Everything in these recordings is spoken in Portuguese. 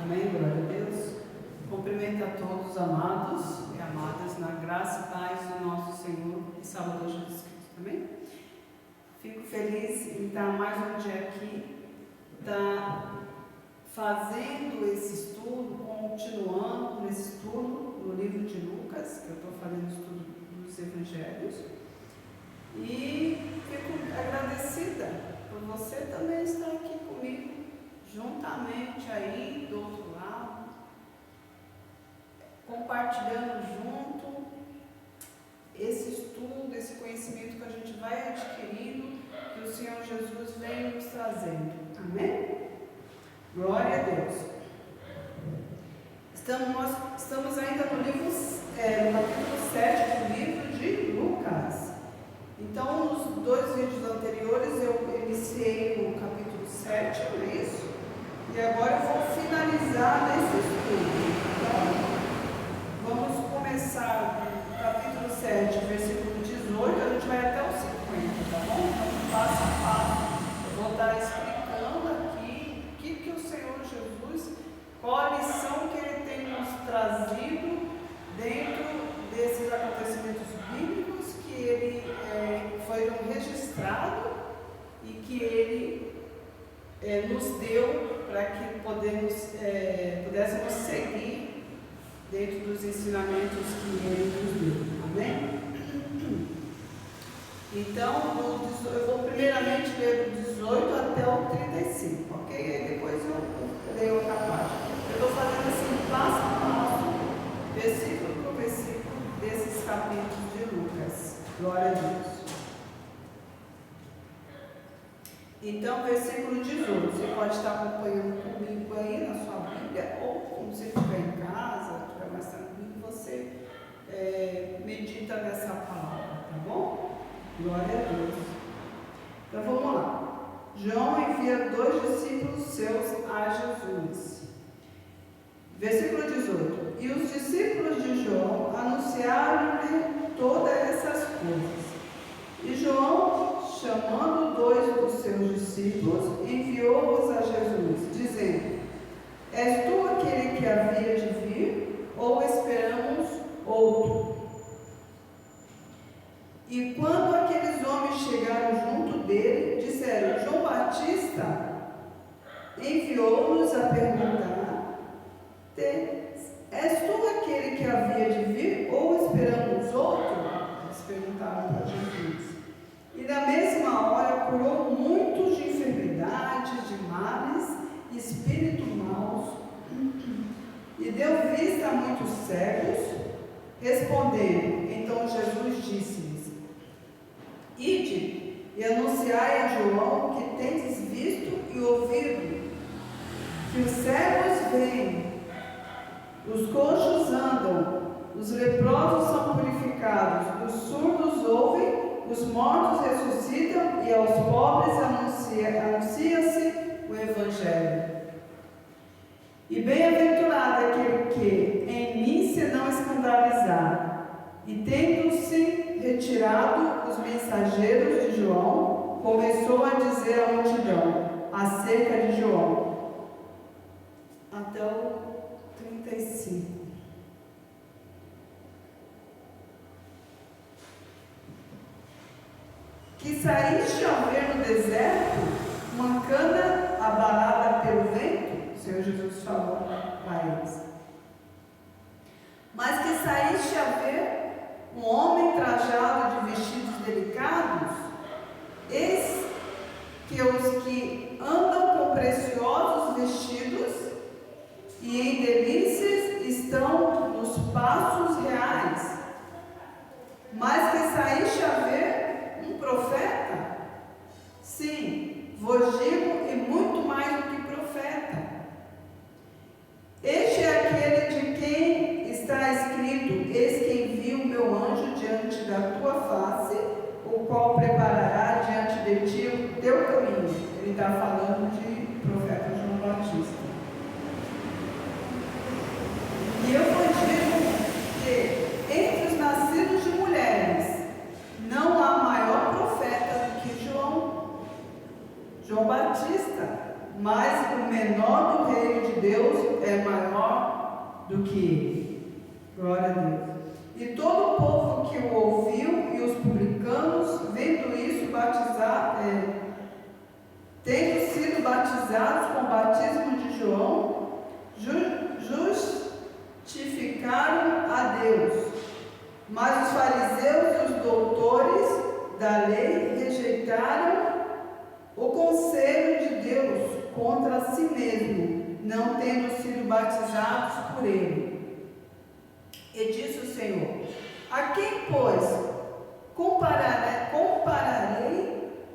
Amém, glória a Deus. Cumprimento a todos, amados e amadas, na graça e paz do nosso Senhor e Salvador Jesus Cristo. Amém? Fico feliz em estar mais um dia aqui, estar fazendo esse estudo, continuando nesse estudo no livro de Lucas, que eu estou fazendo estudo dos Evangelhos. E fico agradecida por você também estar aqui comigo, juntamente aí do outro lado, compartilhando junto esse estudo, esse conhecimento que a gente vai adquirindo, que o Senhor Jesus vem nos trazendo. Amém? Glória a Deus. Estamos ainda no livro, no capítulo 7 do livro de Lucas. Então, nos dois vídeos anteriores eu iniciei o capítulo 7, não é isso? E agora eu vou finalizar nesse estudo. Então, vamos começar no capítulo 7, versículo 18, a gente vai até o 50, tá bom? Então, passo a passo, eu vou estar explicando aqui o que o Senhor Jesus, qual a lição que Ele tem nos trazido dentro desses acontecimentos bíblicos que Ele foi registrado e que Ele nos deu para que pudéssemos seguir dentro dos ensinamentos que Ele nos deu. Amém? Então, eu vou primeiramente ler do 18 até o 35, ok? Aí depois eu leio outra parte. Eu estou fazendo assim, passo a passo, versículo por versículo, desses capítulos de Lucas. Glória a Deus. Então, versículo 18, você pode estar acompanhando comigo aí na sua Bíblia, ou quando você estiver em casa, estiver mais tranquilo, você medita nessa palavra, tá bom? Glória a Deus. Então, vamos lá. João envia 2 discípulos seus a Jesus. Versículo 18. E os discípulos de João anunciaram-lhe todas essas coisas. E João, chamando 2 dos seus discípulos, enviou-os a Jesus, dizendo: És tu aquele que havia de vir, ou esperamos outro? E quando aqueles homens chegaram junto dele, disseram: João Batista enviou-nos a perguntar: És tu aquele que havia de vir, ou esperamos outro? Eles perguntaram para Jesus. E na mesma hora curou muitos de enfermidades, de males, espíritos maus, e deu vista a muitos cegos. Respondendo, então Jesus disse-lhes: Ide e anunciai a João que tendes visto e ouvido, que os cegos veem, os coxos andam, os leprosos são purificados, os surdos ouvem, os mortos ressuscitam, e aos pobres anuncia-se o Evangelho. E bem-aventurado aquele que em mim se não escandalizar. E tendo-se retirado os mensageiros de João, começou a dizer à multidão acerca de João. Até o 35. Que saíste ao ver no deserto uma cana abalada pelo vento, o Senhor Jesus falou para eles. Mas que saíste a ver um homem trajado de vestidos delicados, eis que os que andam com preciosos vestidos e em delícias estão nos passos reais. Mas que saíste a ver um profeta? Sim, vos digo, e muito mais do que profeta. Este é aquele de quem está escrito: Eis que envio o meu anjo diante da tua face, o qual preparará diante de ti o teu caminho. Ele está falando de profeta João Batista. E eu vos digo que entre os nascidos de mulheres não há maior profeta do que João Batista, mas o menor do reino de Deus é maior do que ele. Glória a Deus. E todo o povo que o ouviu e os publicanos, vendo isso, tendo sido batizados com o batismo de João, justificaram a Deus. Mas os fariseus e os doutores da lei rejeitaram o conselho de Deus contra si mesmo, não tendo sido batizados por ele. E disse o Senhor: a quem, pois, compararei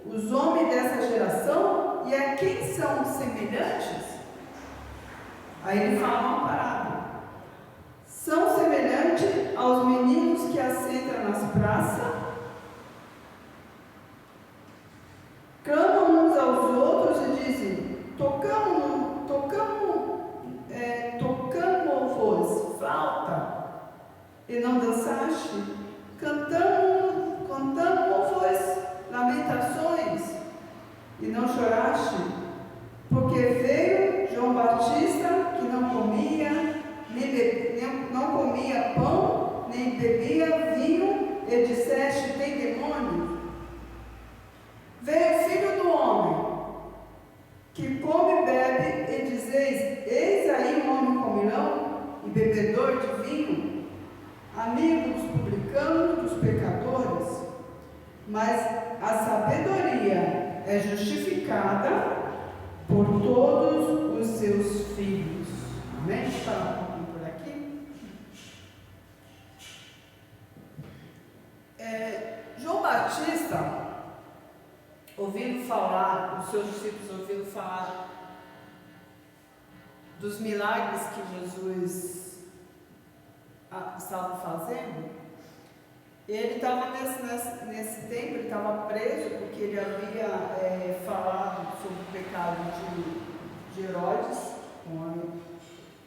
os homens dessa geração, e a quem são semelhantes? Aí ele fala uma parábola. São semelhantes aos meninos que assentam nas praças, clamam uns aos outros e dizem: tocamos-vos flauta e não dançaste, cantamos-vos lamentações e não choraste, porque veio João Batista, que não comia pão, nem bebia vinho, e disseste: tem demônio? Veio o Filho do Homem, que come e bebe, e dizeis: eis aí um homem comilão e bebedor de vinho, amigo dos publicanos, dos pecadores. Mas a sabedoria é justificada por todos os seus filhos. Amém? Vamos parar um pouquinho por aqui. João Batista, ouvindo falar, os seus discípulos ouvindo falar dos milagres que Jesus estava fazendo, ele estava nesse tempo, ele estava preso porque ele havia falado sobre o pecado de Herodes, com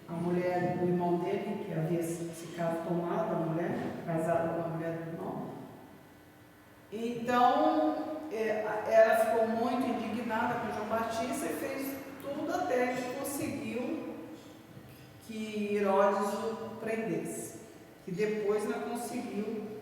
a mulher do irmão dele, que havia ficado tomada, a mulher, casada com a mulher do irmão. Então, ela ficou muito indignada com João Batista e fez tudo até que conseguiu que Herodes o prendesse. Que depois ela conseguiu,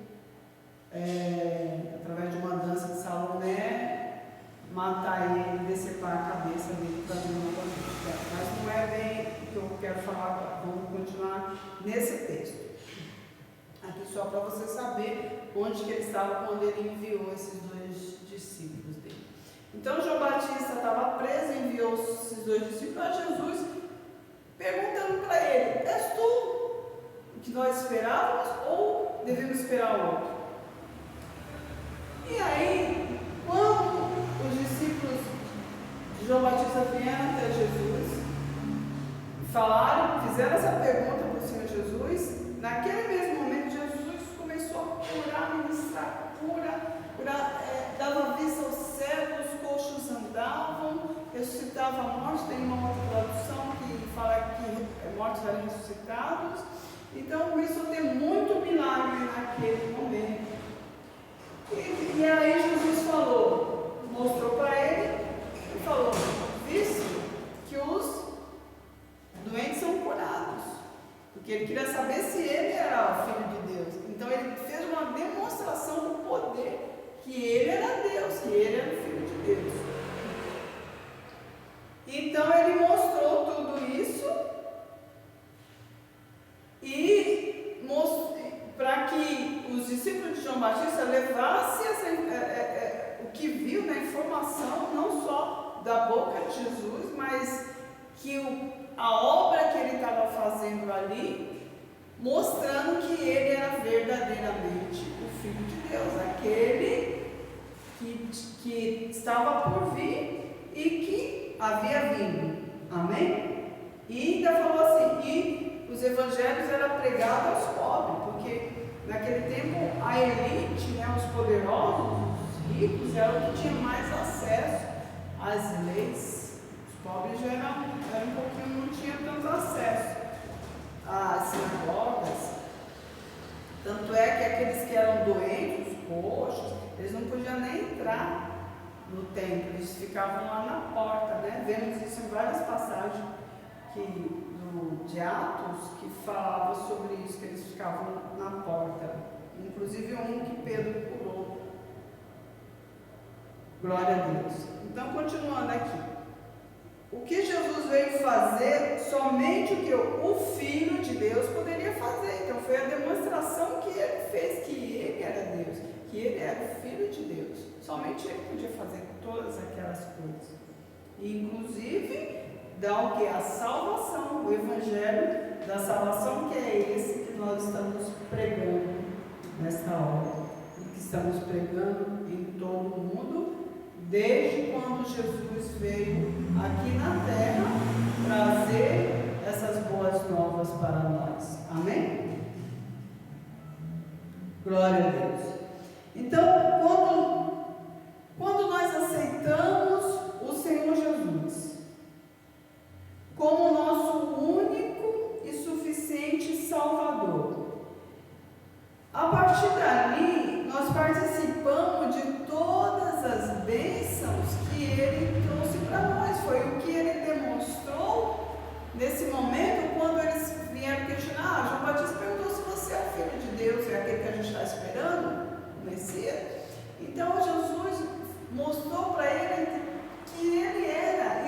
através de uma dança de Salomé, matar ele e decepar a cabeça dele para uma bandeira. Mas não é bem o que eu quero falar agora. Vamos continuar nesse texto. Aqui só para você saber onde que ele estava quando ele enviou esses dois discípulos dele. Então João Batista estava preso e enviou esses dois discípulos a Jesus, perguntando para ele: és tu o que nós esperávamos ou devemos esperar outro? E aí, quando os discípulos de João Batista vieram até Jesus, fizeram essa pergunta para o Senhor Jesus, naquele mesmo momento Jesus começou a curar, ministrar cura, dava vista aos cegos, os coxos andavam, ressuscitava mortos. Tem uma outra tradução que fala que mortos eram ressuscitados. Então começou a ter muito milagre naquele momento. E aí Jesus mostrou para ele e falou: viste que os doentes são curados, porque ele queria saber se ele era o Filho de Deus. Então ele fez uma demonstração do poder, que ele era Deus, que ele era o Filho de Deus. Então ele mostrou tudo isso e para que os discípulos de João Batista levassem o que viu na informação, não só da boca de Jesus, mas que a obra que ele estava fazendo ali, mostrando que ele era verdadeiramente o Filho de Deus, aquele que estava por vir e que havia vindo. Amém? E ainda falou assim: e os evangelhos eram pregados aos pobres, porque naquele tempo a elite, os poderosos, os ricos, eram os que tinham mais acesso às leis. Os pobres já eram um pouquinho, não tinham tanto acesso às sinagogas. Tanto é que aqueles que eram doentes, os coxos, eles não podiam nem entrar no templo, eles ficavam lá na porta, né? Vemos isso em várias passagens de Atos que falavam sobre isso, que eles ficavam na porta. Inclusive um que Pedro curou. Glória a Deus. Então, continuando aqui. O que Jesus veio fazer, somente o que o Filho de Deus poderia fazer. Então, foi a demonstração que ele fez, que ele era Deus, que ele era o Filho de Deus. Somente ele podia fazer todas aquelas coisas. E, inclusive, dá o que? A salvação, o Evangelho da salvação, que é esse que nós estamos pregando nesta hora. E que estamos pregando em todo o mundo, desde quando Jesus veio aqui na terra trazer essas boas novas para nós. Amém? Glória a Deus. Então, quando nós aceitamos o Senhor Jesus como nosso único e suficiente Salvador, a partir dali nós participamos de todas as bênçãos que Ele trouxe para nós. Foi o que Ele demonstrou nesse momento, quando eles vieram questionar. João Batista perguntou se você é o Filho de Deus, é aquele que a gente está esperando, o Messias. Então Jesus mostrou para ele que ele era,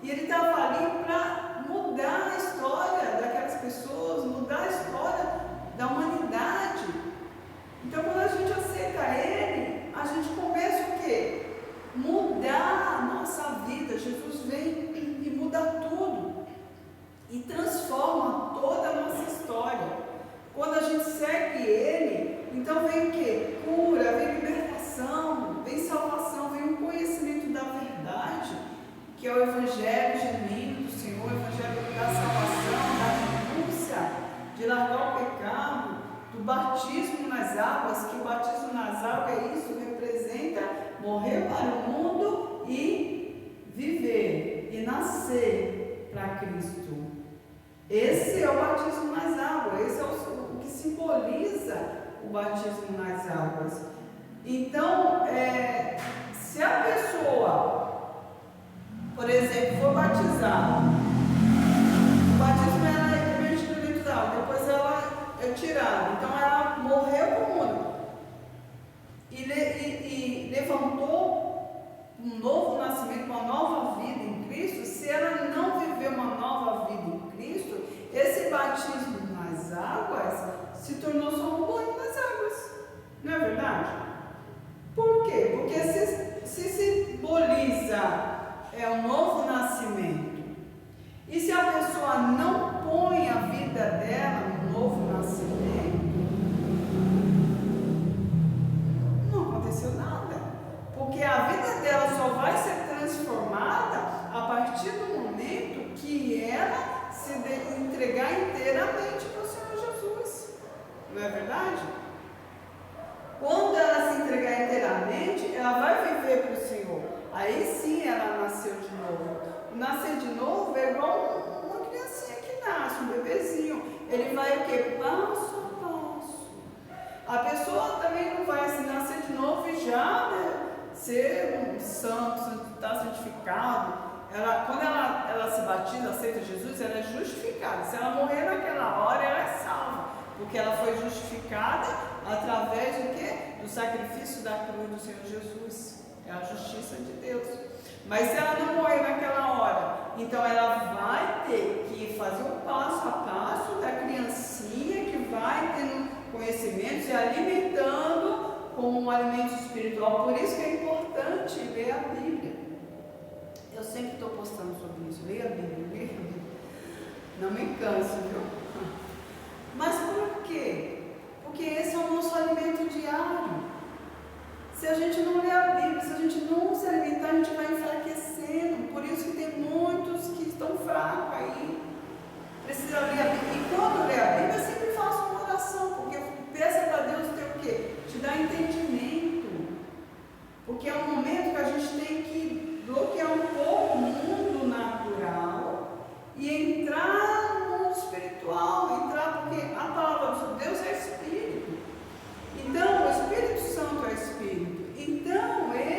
e ele estava ali para mudar a história daquelas pessoas, mudar a história da humanidade. Então, quando a gente aceita Ele, a gente começa o quê? Mudar a nossa vida. Jesus vem e muda tudo e transforma toda a nossa história. Quando a gente segue Ele, então vem o quê? Cura, vem libertação, vem salvação, vem um conhecimento da verdade, que é o Evangelho genuíno do Senhor, o Evangelho da salvação, da renúncia, de largar o pecado, do batismo nas águas, que o batismo nas águas é isso, representa morrer para o mundo e viver, e nascer para Cristo. Esse é o batismo nas águas, esse é o que simboliza o batismo nas águas. Então, se a pessoa, por exemplo, for batizada, o batismo é emergido dentro da água, depois ela é tirada, então ela morreu para o mundo e levantou um novo nascimento, uma nova vida em Cristo. Se ela não viveu uma nova vida em Cristo, esse batismo nas águas se tornou só um banho nas águas, não é verdade? Por quê? Porque se simboliza um novo nascimento, e se a pessoa não põe a vida dela no novo nascimento, não aconteceu nada, porque a vida dela só vai ser transformada a partir do momento que ela se entregar inteiramente para o Senhor Jesus, não é verdade? Quando ela se entregar inteiramente, ela vai viver para o Senhor. Aí sim ela nasceu de novo. Nascer de novo é igual uma criancinha que nasce, um bebezinho. Ele vai o quê? Passo a passo. A pessoa também não vai assim, nascer de novo e já ser um santo, estar santificado. Quando ela se batiza, aceita Jesus, ela é justificada. Se ela morrer naquela hora, ela é salva, porque ela foi justificada através do quê? Do sacrifício da cruz do Senhor Jesus. É a justiça de Deus. Mas se ela não morrer naquela hora, então ela vai ter que fazer um passo a passo da criancinha que vai tendo conhecimentos e alimentando com um alimento espiritual. Por isso que é importante ler a Bíblia. Eu sempre estou postando sobre isso. Leia a Bíblia, leia a Bíblia. Não me canso, viu? Mas por quê? Porque esse é o nosso alimento diário. Se a gente não ler a Bíblia, se a gente não se alimentar, a gente vai enfraquecendo. Por isso que tem muitos que estão fracos aí. Precisa ler a Bíblia. E quando ler a Bíblia, eu sempre faço uma oração, porque peça para Deus ter o quê? Te dar entendimento. Porque é um momento que a gente tem que bloquear um pouco o mundo natural e entrar no mundo espiritual. Porque a palavra de Deus é Espírito. Então, o Espírito Santo é Espírito. Então, ele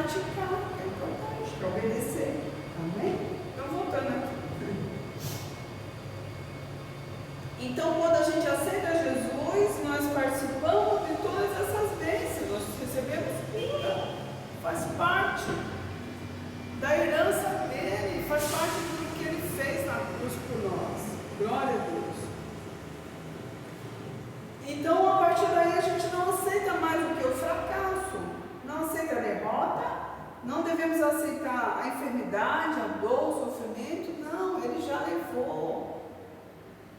praticar, que é importante, para obedecer. Amém? Então, voltando aqui. Então, quando a gente aceita Jesus, nós participamos de todas essas bênçãos, nós recebemos vida, faz parte da herança dele, faz parte do que ele fez na cruz por nós. Glória a Deus. Então, a partir daí, a gente não aceita mais o que? O fracasso, não aceita a derrota, não devemos aceitar a enfermidade, a dor, o sofrimento, não, ele já levou.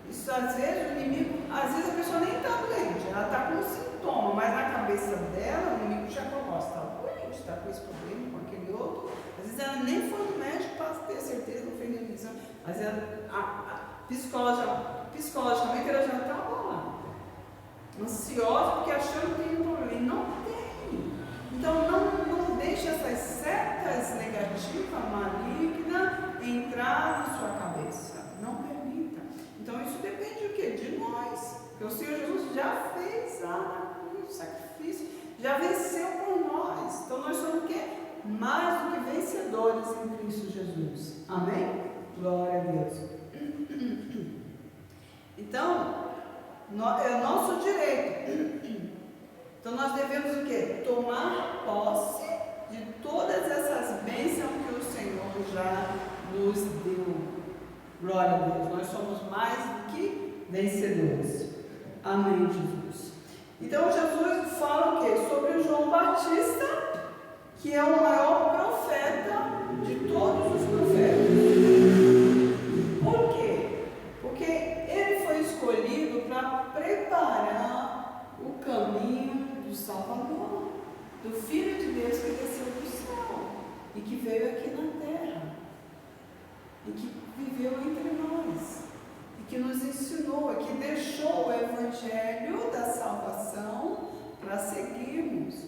Isso, às vezes, o inimigo, às vezes a pessoa nem está doente, ela está com um sintoma, mas na cabeça dela, o inimigo já coloca, está doente, está com esse problema, com aquele outro. Às vezes ela nem foi no médico para ter certeza, não fez nenhuma exame. Às vezes, psicologicamente, ela já estava lá, ansiosa, porque achando que tem um problema. E não tem. Então, não deixe essas setas negativas, malignas, entrar na sua cabeça. Não permita. Então, isso depende do quê? De nós. Porque o Senhor Jesus já fez lá na cruz o sacrifício, já venceu por nós. Então, nós somos o quê? Mais do que vencedores em Cristo Jesus. Amém? Glória a Deus. Então, é o nosso direito. Então, nós devemos o quê? Tomar posse de todas essas bênçãos que o Senhor já nos deu. Glória a Deus, nós somos mais do que vencedores. Amém, Jesus. Então, Jesus fala o quê? Sobre o João Batista, que é o maior profeta de todos os profetas. Por quê? Porque ele foi escolhido para preparar o caminho do Salvador, do Filho de Deus que desceu do céu e que veio aqui na terra e que viveu entre nós e que nos ensinou, que deixou o Evangelho da salvação para seguirmos,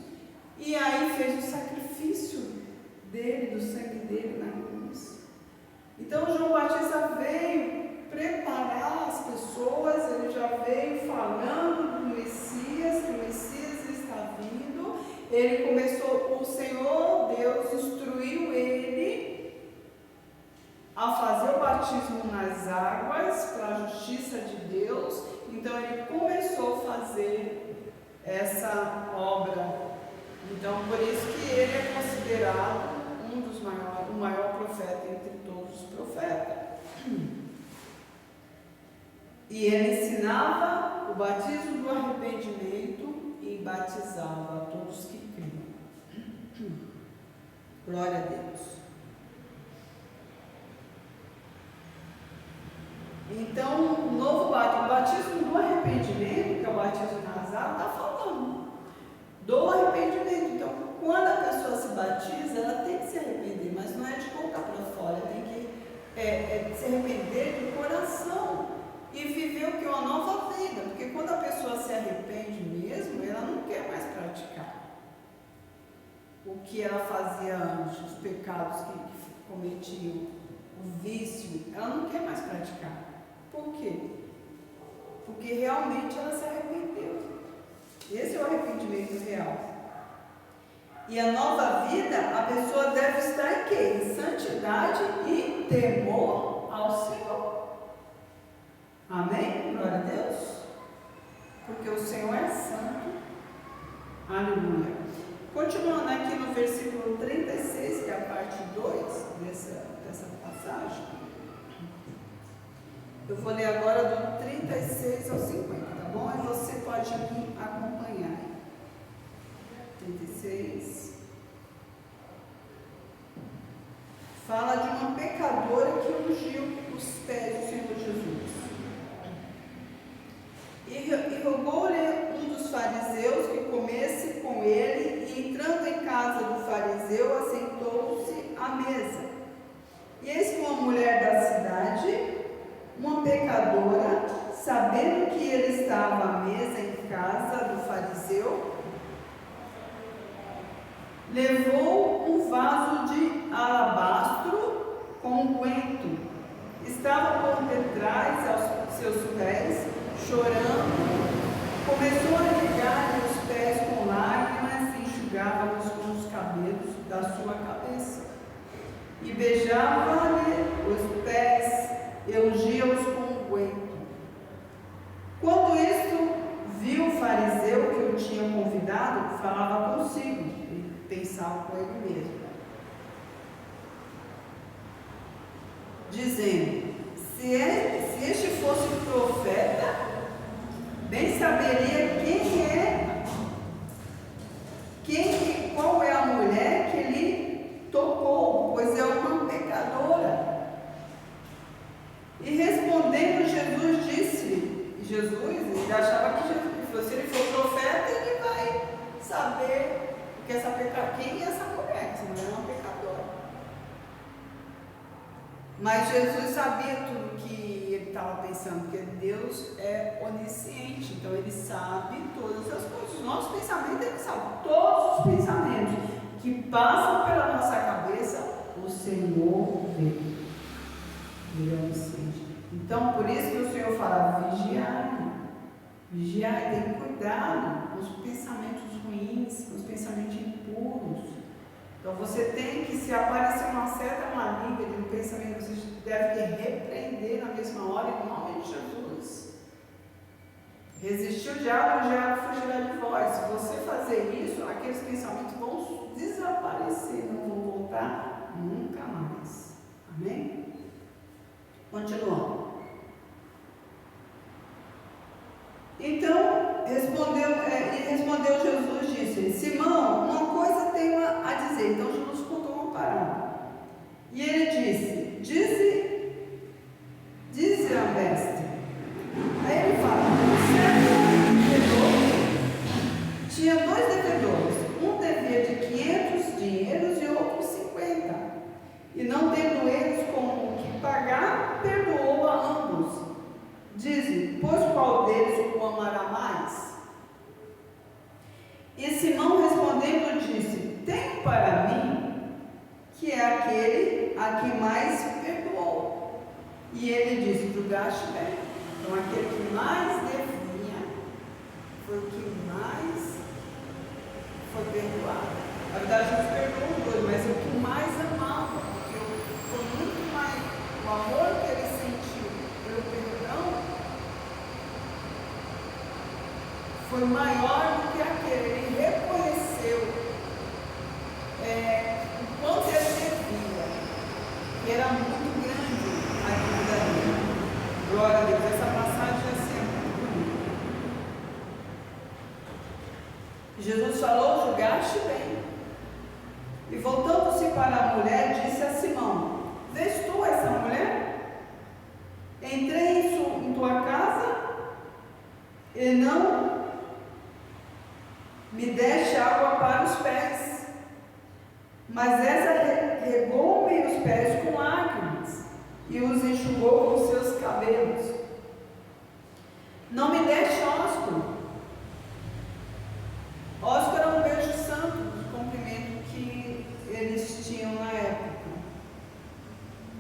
e aí fez o sacrifício dele, do sangue dele na cruz. Então João Batista veio preparar as pessoas, ele já veio falando do Messias, que o Messias está vindo. Ele começou, o Senhor Deus instruiu ele a fazer o batismo nas águas para a justiça de Deus. Então ele começou a fazer essa obra. Então por isso que ele é considerado o maior profeta entre todos os profetas. E ele ensinava o batismo do arrependimento e batizava todos que criam. Glória a Deus. Então, o novo batismo do arrependimento, que é o batismo nas águas, está falando do arrependimento. Então, quando a pessoa se batiza, ela tem que se arrepender, mas não é de boca para fora, tem que se arrepender do coração e viver o que é uma nova vida, porque quando a pessoa se arrepende mesmo, ela não quer mais praticar o que ela fazia antes, os pecados que cometia, o vício, ela não quer mais praticar. Por quê? Porque realmente ela se arrependeu. Esse é o arrependimento real. E a nova vida, a pessoa deve estar em quê? Em santidade e temor ao Senhor. Amém? Glória a Deus. Porque o Senhor é santo. Aleluia. Continuando aqui no versículo 36, que é a parte 2 dessa passagem. Eu vou ler agora do 36 ao 50, tá bom? E você pode me acompanhar. 36. Fala de uma pecadora que ungiu os pés do Senhor Jesus. E rogou-lhe um dos fariseus que comesse com ele, e entrando em casa do fariseu, assentou-se à mesa. E eis que uma mulher da cidade, uma pecadora, sabendo que ele estava à mesa em casa do fariseu, levou um vaso de alabastro com unguento. Estava por detrás aos seus pés, chorando, começou a ligar-lhe os pés com lágrimas, enxugava-os com os cabelos da sua cabeça, e beijava-lhe os pés, e ungia-os com unguento. Quando isto viu o fariseu que o tinha convidado, falava consigo, e pensava com ele mesmo, dizendo: se este fosse profeta, bem saberia qual é a mulher que lhe tocou, pois é uma pecadora. E respondendo Jesus disse-lhe, ele achava que Jesus, se ele for profeta, ele vai saber quem é essa mulher, se não é uma pecadora. Mas Jesus sabia tudo o que ele estava pensando, porque Deus é onisciente, então ele sabe todas as coisas. O nosso pensamento, ele sabe todos os pensamentos que passam pela nossa cabeça, o Senhor vê. Ele é onisciente. Então, por isso que o Senhor fala: vigiai, tem cuidado com os pensamentos ruins, com os pensamentos impuros. Então você tem que, se aparecer uma certa maligna de um pensamento, você deve repreender na mesma hora, em nome de Jesus. Resistir o diabo fugirá de vós. Se você fazer isso, aqueles pensamentos vão desaparecer, não vão voltar nunca mais. Amém? Continuando. Então, respondeu Jesus, disse: Simão, uma coisa tenho a dizer. Então Jesus contou uma parábola. E ele disse: Dize a mestre. Aí ele fala: um certo devedor tinha 2 devedores. Um devia de 500 dinheiros e outro 50. E não tendo eles com o que pagar, perdoou a ambos. Diz-lhe: pois qual deles o amará mais? E Simão respondendo disse: tenho para mim que é aquele a quem mais perdoou. E ele disse: julgaste bem. Então aquele que mais devia foi o que mais foi perdoado. Na verdade, Jesus perdoou os dois, mas o que mais amava, porque foi muito mais o amor que ele sentiu pelo perdão, foi maior do que aquele. Ele reconheceu o quanto ele devia, que era muito grande a dívida dele. Glória a Deus, essa passagem é sempre muito bonita. Jesus falou: julgaste bem. E voltando-se para a mulher, disse a Simão: vês tu essa mulher? Entrei em tua casa e não me deste água para os pés, mas essa regou-me os pés com lágrimas e os enxugou com seus cabelos. Não me deste ósculo. Ósculo era um beijo santo, de cumprimento que eles tinham na época.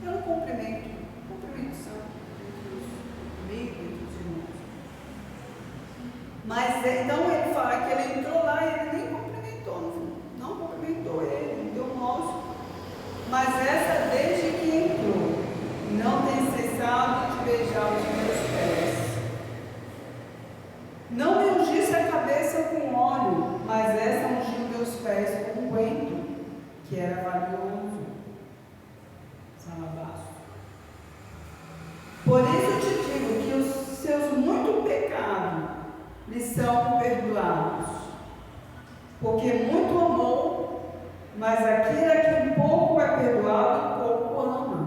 Era um cumprimento santo entre os amigos, entre os irmãos. Mas então ele fala que ele entrou lá e ele nem cumprimentou, não cumprimentou ele, não deu um ósculo. Mas essa, desde que entrou, não tem cessado de beijar os meus pés. Não me ungisse a cabeça com óleo, mas essa ungiu meus pés com unguento, que era valioso. Salabaço. Por isso te digo que os seus muitos pecados lhe são perdoados, porque muito amou, mas aquele a quem pouco é perdoado, pouco ama.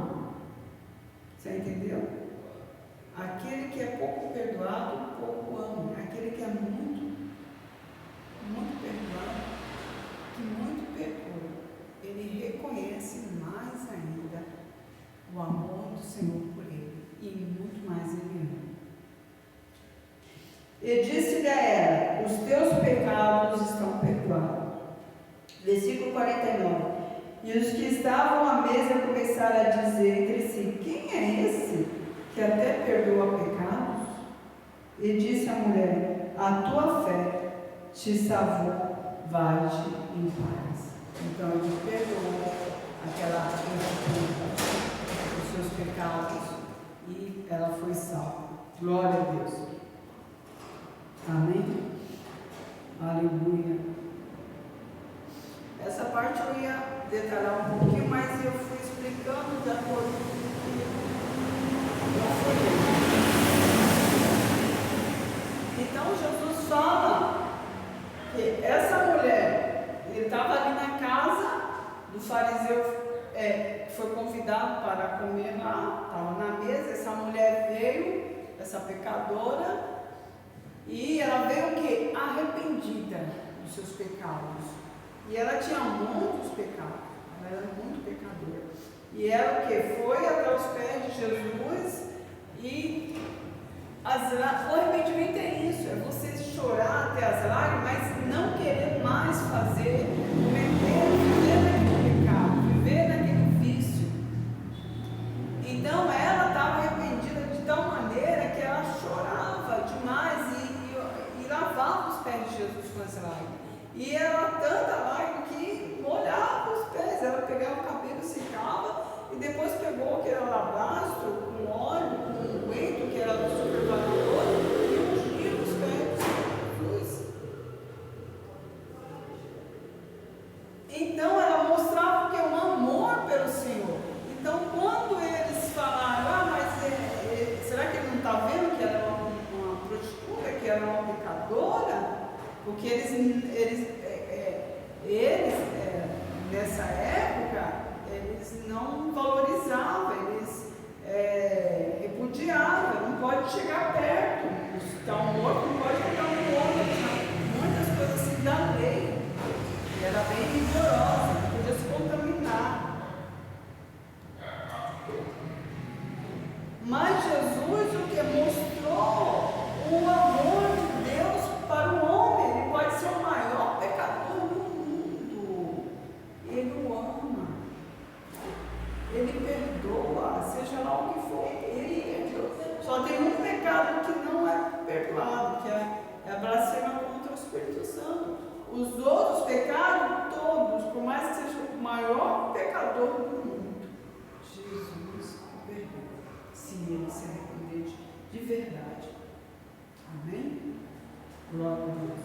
Você entendeu? Aquele que é pouco perdoado, pouco ama. Aquele que é muito perdoado, que muito pecou, ele reconhece mais ainda o amor do Senhor por ele, e muito mais ele ama. E disse-lhe a ela: os teus pecados estão perdoados. Versículo 49. E os que estavam à mesa começaram a dizer entre si: quem é esse que até perdoa pecados? E disse a mulher: a tua fé te salvou, vai-te em paz. Então ele perdoou aquela prostituta, os seus pecados, e ela foi salva. Glória a Deus. Amém? Aleluia. Essa parte eu ia detalhar um pouquinho, mas eu fui explicando de acordo com o que eu fui. Então Jesus fala que essa mulher, ele estava ali na casa do fariseu, foi convidado para comer lá, estava na mesa, essa mulher veio, essa pecadora, e ela veio o quê? Arrependida dos seus pecados. E ela tinha muitos pecados, ela era muito pecadora. E ela o quê? Foi até os pés de Jesus e o arrependimento é isso, é você chorar até as lágrimas, mas não querer mais fazer, viver naquele pecado, viver naquele vício. Então ela estava arrependida de tal maneira que ela chorava demais e lavava os pés de Jesus com as lágrimas. E era tanta lágrima que molhava os pés, ela pegava o cabelo, secava e depois pegou aquele alabastro com óleo, com um unguento que era super valoroso e ungia os pés de Jesus. Então ela mostrava que é um amor pelo Senhor. Então quando eles falaram, mas será que ele não está vendo que ela é uma prostituta, que ela é uma pecadora? Porque eles nessa época, eles não valorizavam, eles repudiavam, não pode chegar perto, está morto, não pode pegar um outro, muitas coisas assim da lei, e era bem rigorosa, não podia se contaminar. Mas Jesus o que mostrou o amor de Deus para o homem. Ele pode ser o maior pecador do mundo, ele o ama, ele perdoa, seja lá o que for, ele perdoa. Só tem um pecado que não é perdoado, que é a blasfêmia contra o Espírito Santo. Os outros pecados, todos, por mais que seja o maior pecador do mundo, Jesus o perdoa, se ele se arrepender de verdade. Amém? Glória a Deus.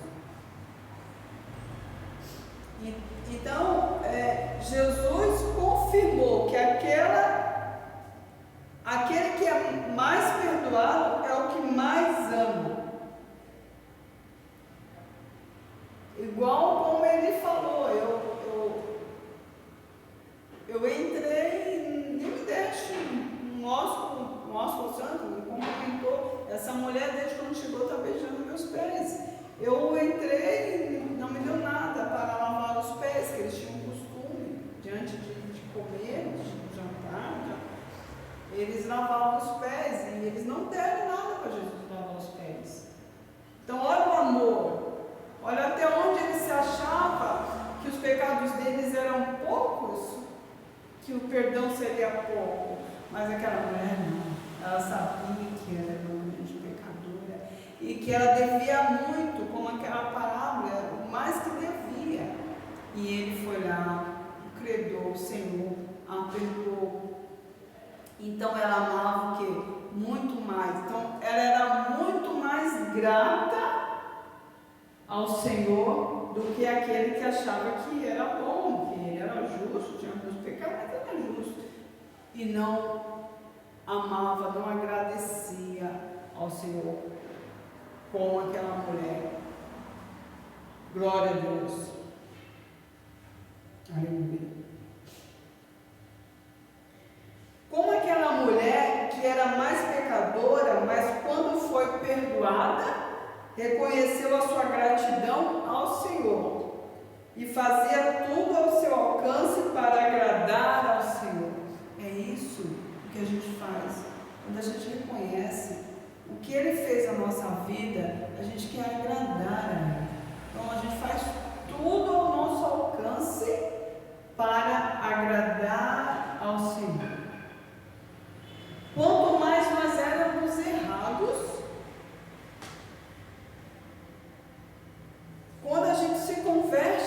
Então, Jesus confirmou que aquele que é mais perdoado é o que mais ama. Igual como ele falou, eu entrei, nem me deixe, um ósculo santo, me cumprimentou. Essa mulher, desde quando chegou, está beijando meus pés. Eu entrei e não me deu nada para lavar os pés, que eles tinham costume, diante de comer, de jantar, eles lavavam os pés e eles não deram nada para Jesus lavar os pés. Então, olha o amor, olha até onde ele se achava que os pecados deles eram poucos, que o perdão seria pouco, mas aquela mulher não, ela sabia que era uma grande pecadora e que ela devia muito, como aquela parábola, o mais que devia. E ele foi lá, o credor, o Senhor, a perdoou. Então ela amava o quê? Muito mais. Então ela era muito mais grata ao Senhor do que aquele que achava que era bom, que ele era justo, tinha alguns pecados, mas era justo. E não amava, não agradecia ao Senhor como aquela mulher. Glória a Deus. Aleluia. Como aquela mulher que era mais pecadora, mas quando foi perdoada, reconheceu a sua gratidão ao Senhor e fazia tudo ao seu alcance para agradar ao Senhor. É isso que a gente faz. Quando a gente reconhece o que Ele fez na nossa vida, a gente quer agradar a Ele. Então a gente faz tudo ao nosso alcance para agradar ao Senhor. Quanto mais nós éramos errados, quando a gente se converte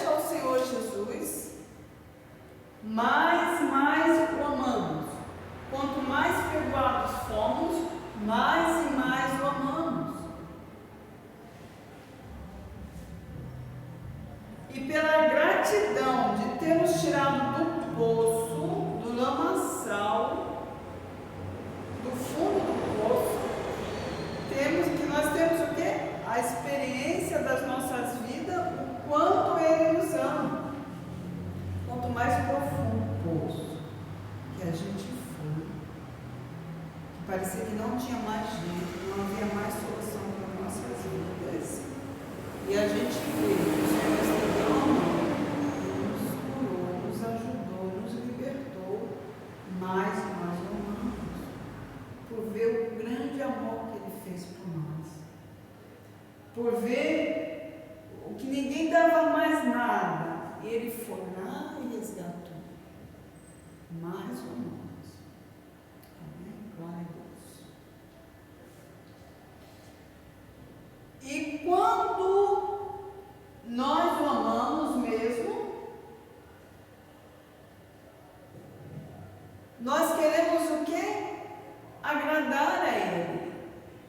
mais profundo poço que a gente foi, que parecia que não tinha mais jeito, não havia mais solução para nossas vidas, e a gente veio, o Senhor estendeu a mão, nos curou, nos ajudou, nos libertou, mas nós amamos, por ver o grande amor que Ele fez por nós, por ver o que ninguém dava mais nada, Ele foi lá e resgatou. Mais ou menos. Amém? Glória a Deus. E quando nós o amamos mesmo, nós queremos o quê? Agradar a Ele.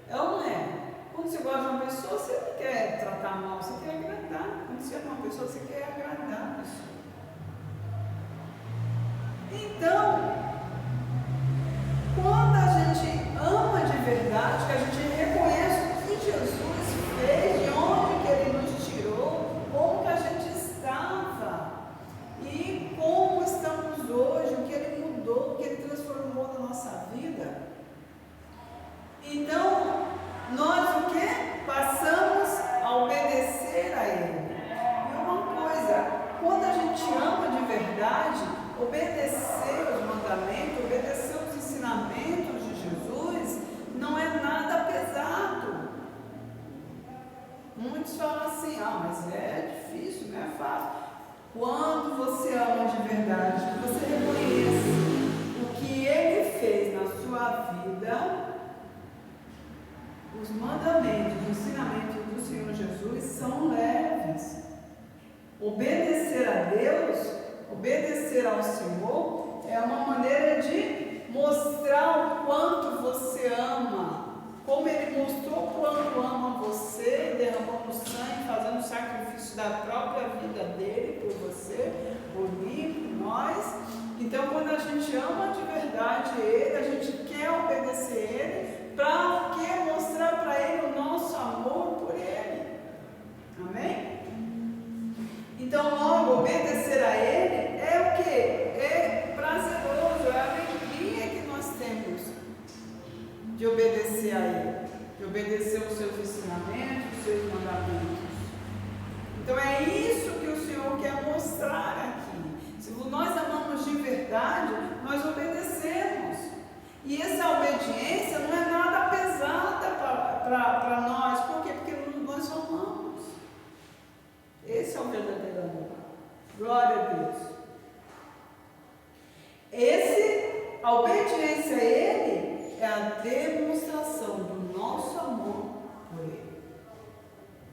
É ou não é? Quando você gosta de uma pessoa, você não quer tratar mal, você quer agradar. Quando você ama uma pessoa, você quer agradar a pessoa. Então, quando a gente ama de verdade, que a gente reconhece o que Jesus fez, de onde que Ele nos tirou, como que a gente estava e como estamos hoje, o que Ele mudou, o que Ele transformou na nossa vida. Então, nós o que? Passamos a obedecer a Ele. E uma coisa, quando a gente ama de verdade, obedecer os mandamentos, obedecer os ensinamentos de Jesus, não é nada pesado. Muitos falam assim, mas é difícil, não é fácil. Quando você ama de verdade, que você reconhece o que Ele fez na sua vida, os mandamentos, os ensinamentos do Senhor Jesus são leves. Obedecer a Deus, obedecer ao Senhor, é uma maneira de mostrar o quanto você ama, como Ele mostrou o quanto ama você, derramando sangue, fazendo o sacrifício da própria vida dele por você, por mim, por nós. Então, quando a gente ama de verdade Ele, a gente quer obedecer Ele, para o que? Mostrar para Ele o nosso amor por Ele. Amém? Então, logo, obedecer a Ele é o que? É prazeroso, é a alegria que nós temos de obedecer a Ele, de obedecer os seus ensinamentos, os seus mandamentos. Então, é isso que o Senhor quer mostrar aqui. Se nós amamos de verdade, nós obedecemos. E essa obediência não é nada pesada para nós. Por quê? Porque nós amamos. Esse é o verdadeiro amor. Glória a Deus. A obediência a Ele é a demonstração do nosso amor por Ele.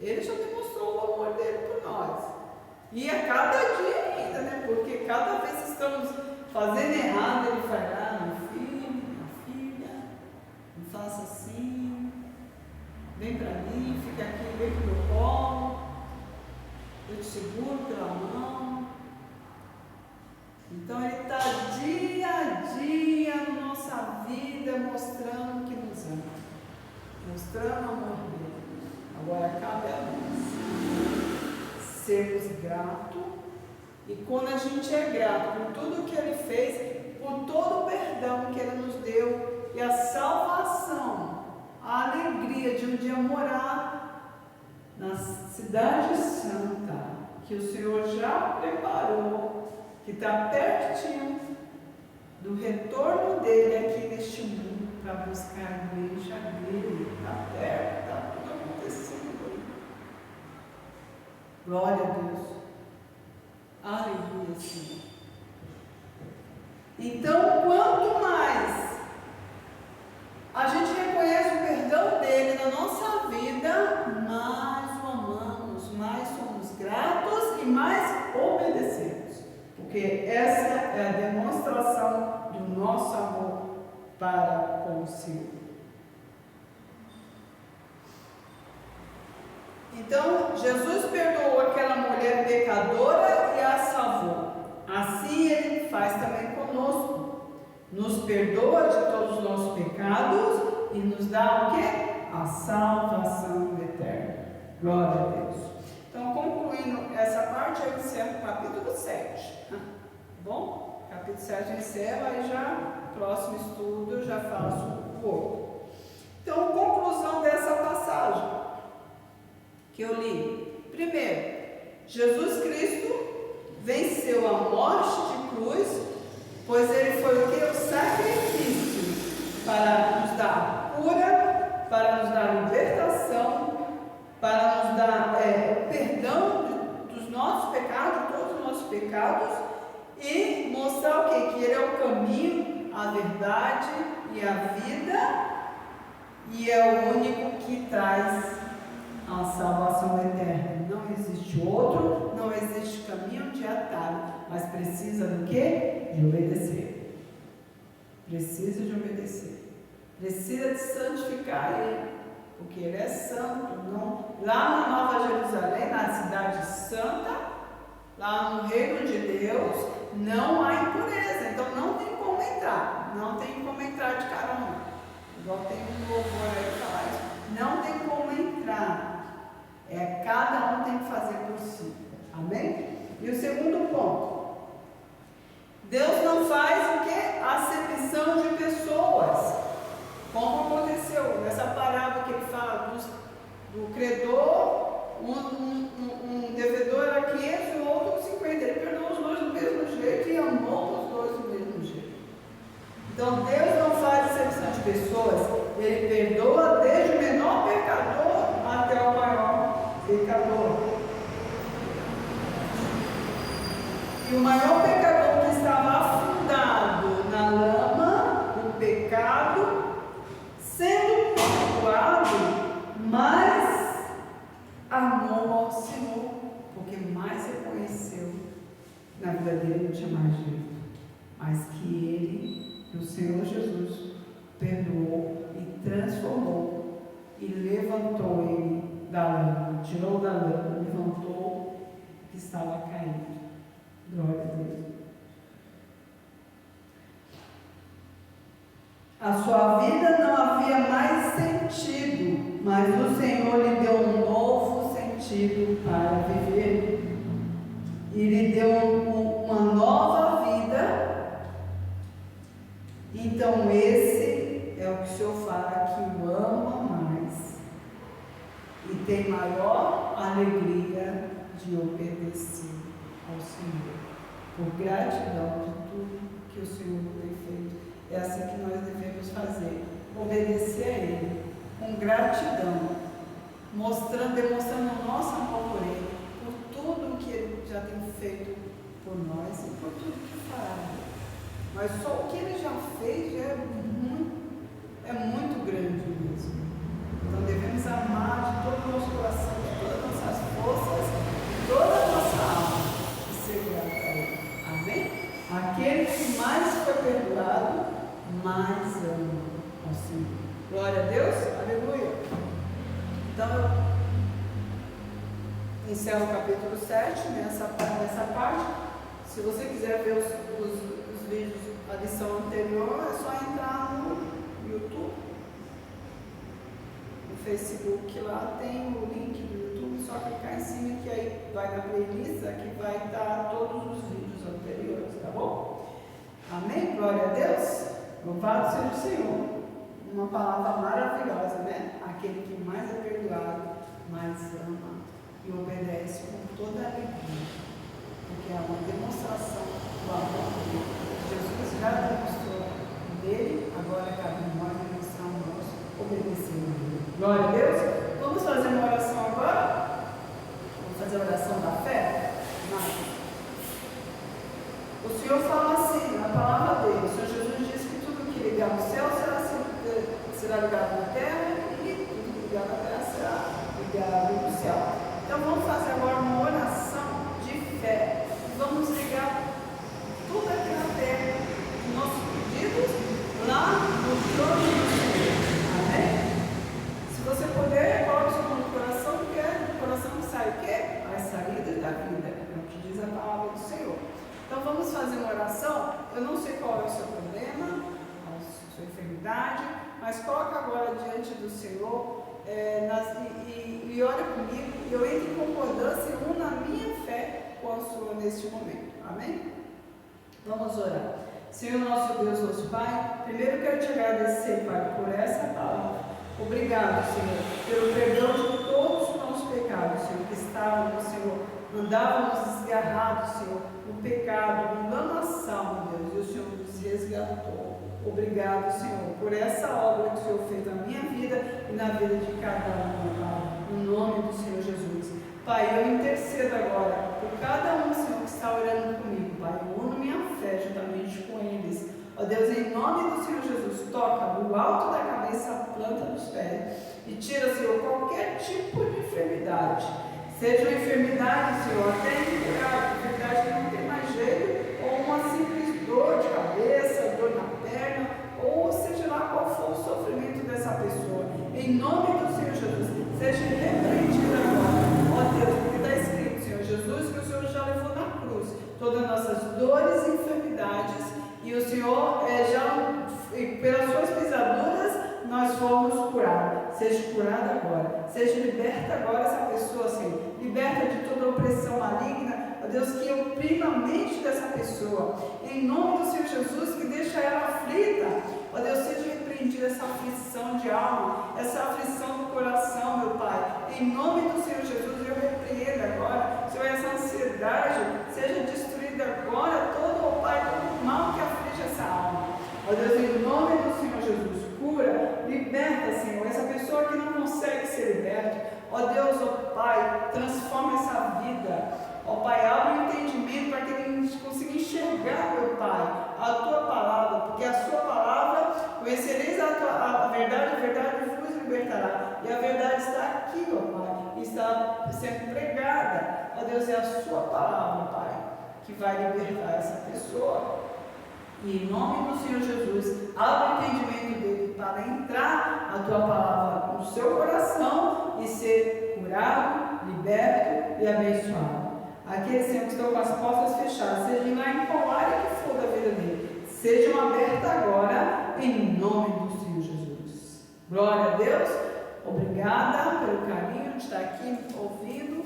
Ele já demonstrou o amor dele por nós. E a cada dia ainda, né? Porque cada vez que estamos fazendo errado, Ele vai lá, meu filho, minha filha, não faça assim, vem para mim, fica aqui, vem para o meu colo, eu te seguro pela mão. Então Ele está dia a dia na nossa vida mostrando que nos ama, mostrando o amor dele. Agora cabe a nós sermos gratos, e quando a gente é grato por tudo que Ele fez, por todo o perdão que Ele nos deu, e a salvação, a alegria de um dia morar na cidade santa, que o Senhor já preparou, que está pertinho do retorno dele aqui neste mundo, para buscar a igreja dele. Está perto, está tudo acontecendo. Glória a Deus. Aleluia, Senhor. Então, quanto mais a gente reconhece o perdão dele na nossa vida, mais o amamos, mais somos gratos e mais obedecemos. Porque essa é a demonstração do nosso amor para com o Senhor. Então, Jesus perdoou aquela mulher pecadora e a salvou. Assim Ele faz também conosco. Nos perdoa de todos os nossos pecados e nos dá o quê? A salvação eterna. Glória a Deus. Então, concluindo essa parte, eu encerro o capítulo 7. bom? Capítulo 7 encerra, aí já, próximo estudo, eu já faço o outro. Então, conclusão dessa passagem que eu li. Primeiro, Jesus Cristo venceu a morte de cruz, pois ele foi o que? O sacrifício para nos dar cura, para nos dar libertação, para nos dar o perdão dos nossos pecados, de todos os nossos pecados, e mostrar o quê? Que ele é o caminho, a verdade e a vida, e é o único que traz a salvação eterna. Não existe outro, não existe caminho de atalho, mas precisa do quê? De obedecer. Precisa de obedecer. Precisa de santificar ele, porque ele é santo. Não? Lá na Nova Jerusalém, na cidade santa, lá no reino de Deus, não há impureza. Então não tem como entrar. Não tem como entrar de carona. Igual tem um louvor aí que fala isso. Não tem como entrar. Cada um tem que fazer por si. Amém? E o segundo ponto. Deus não faz o que? Acepção de pessoas. Como aconteceu nessa parábola que ele fala do credor, um devedor era 500 e o outro 50. Ele perdoou os dois do mesmo jeito e amou os dois do mesmo jeito. Então Deus não faz acepção de pessoas. Ele perdoa desde o menor pecador até o maior pecador. E o maior pecador que estava afundado na lama do pecado, sendo perdoado, mais amou ao Senhor, porque mais reconheceu que na vida dele não tinha mais jeito, mas que ele, o Senhor Jesus, perdoou e transformou e levantou ele da lama, tirou da lama, levantou o que estava caído. Glória a Deus. A sua vida não havia mais sentido, mas o Senhor lhe deu um novo sentido para viver. E lhe deu uma nova vida. Então esse é o que o Senhor fala que o ama mais e tem maior alegria de obedecer ao Senhor, por gratidão de tudo que o Senhor tem feito. É assim que nós devemos fazer, obedecer a Ele com gratidão, demonstrando o nosso amor por Ele, por tudo que Ele já tem feito por nós e por tudo que fará. Mas só o que Ele já fez já é muito grande mesmo. Então devemos amar de todo o nosso coração, de todas as nossas forças, de toda a nossa alma e ser grato a Ele. Amém? Aquele que mais foi perdoado, mais ama ao Senhor. Glória a Deus, aleluia. Então eu encerro o capítulo 7 nessa parte. Se você quiser ver os vídeos, a lição anterior, é só entrar no YouTube, no Facebook, lá tem o link do YouTube, só clicar em cima que aí vai na playlist, aqui vai estar todos os vídeos anteriores, tá bom? Amém? Glória a Deus. Louvado seja o Senhor. Uma palavra maravilhosa, né? Aquele que mais é perdoado, mais ama e obedece com toda a alegria, porque é uma demonstração do amor dele. Jesus já demonstrou dele, agora cabe nós demonstrar o nosso, obedecendo a ele. Glória a Deus. Vamos fazer uma oração agora? Vamos fazer a oração da fé? O Senhor fala assim, na palavra dele, o Senhor Jesus disse que tudo que ligar no céu será ligado na terra e tudo que ligar na terra será ligado no céu. Então vamos fazer agora uma oração de fé. Vamos ligar tudo aqui na terra, os nossos pedidos, lá no trono do Senhor. Amém? Se você puder, coloque o seu mão no coração, porque do coração sai o quê? As saídas da vida. É o que diz a palavra do Senhor. Então vamos fazer uma oração. Eu não sei qual é o seu problema, a sua enfermidade, mas coloca agora diante do Senhor e ore comigo. Eu entro em concordância e uno a minha fé com a sua neste momento. Amém? Vamos orar. Senhor nosso Deus, nosso Pai, primeiro quero te agradecer, Pai, por essa palavra. Obrigado, Senhor, pelo perdão de todos os nossos pecados, Senhor, que estávamos, Senhor, andávamos desgarrados, Senhor, no pecado, em enganação, Deus, e o Senhor nos resgatou. Obrigado, Senhor, por essa obra que o Senhor fez na minha vida e na vida de cada um, Pai, no nome do Senhor Jesus. Pai, eu intercedo agora por cada um, Senhor, que está orando comigo, Pai. Eu uno minha fé juntamente com eles. Ó Deus, em nome do Senhor Jesus, toca do alto da cabeça a planta dos pés e tira, Senhor, qualquer tipo de enfermidade. Seja uma enfermidade, Senhor, até incurável, enfermidade que não tem mais jeito, ou uma simples dor de cabeça, dor na perna, ou seja lá qual for o sofrimento dessa pessoa. Em nome do Senhor Jesus, seja repreendido agora. Ó Deus, porque está escrito, Senhor Jesus, que o Senhor já levou na cruz todas as nossas dores e enfermidades, e o Senhor pelas suas pisaduras nós fomos curados. Seja curada agora, seja liberta agora essa pessoa, Senhor, liberta de toda opressão maligna, ó Deus, que oprima a mente dessa pessoa, em nome do Senhor Jesus, que deixa ela aflita, ó Deus, seja repreendida essa aflição de alma, essa aflição do coração, meu Pai, em nome do Senhor Jesus, eu repreendo agora, Senhor, essa ansiedade, seja destruída agora, todo, ó Pai, todo o mal que aflige essa alma, ó Deus, em nome do Senhor Jesus, cura, liberta, Senhor, essa pessoa que não consegue ser liberta, ó Deus, ó Pai, transforma essa vida, ó Pai, abre o entendimento para que ele consiga enxergar, meu Pai, a Tua palavra, porque a Sua palavra, conhecereis a verdade vos libertará, e a verdade está aqui, ó Pai, está sendo pregada, ó Deus, é a Sua palavra, Pai, que vai libertar essa pessoa. E em nome do Senhor Jesus, abre o entendimento dele para entrar a Tua palavra no seu coração e ser curado, liberto e abençoado. Aqueles, Senhor, que estão com as portas fechadas, seja lá em qual área que for da vida dele, sejam abertas agora, em nome do Senhor Jesus. Glória a Deus, obrigada pelo carinho de estar aqui ouvindo,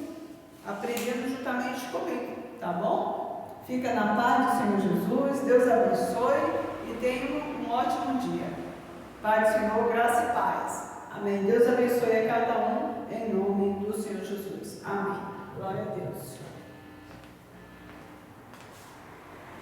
aprendendo juntamente comigo, tá bom? Fica na paz do Senhor Jesus, Deus abençoe e tenha um ótimo dia. Pai do Senhor, graça e paz. Amém. Deus abençoe a cada um em nome do Senhor Jesus. Amém. Glória a Deus.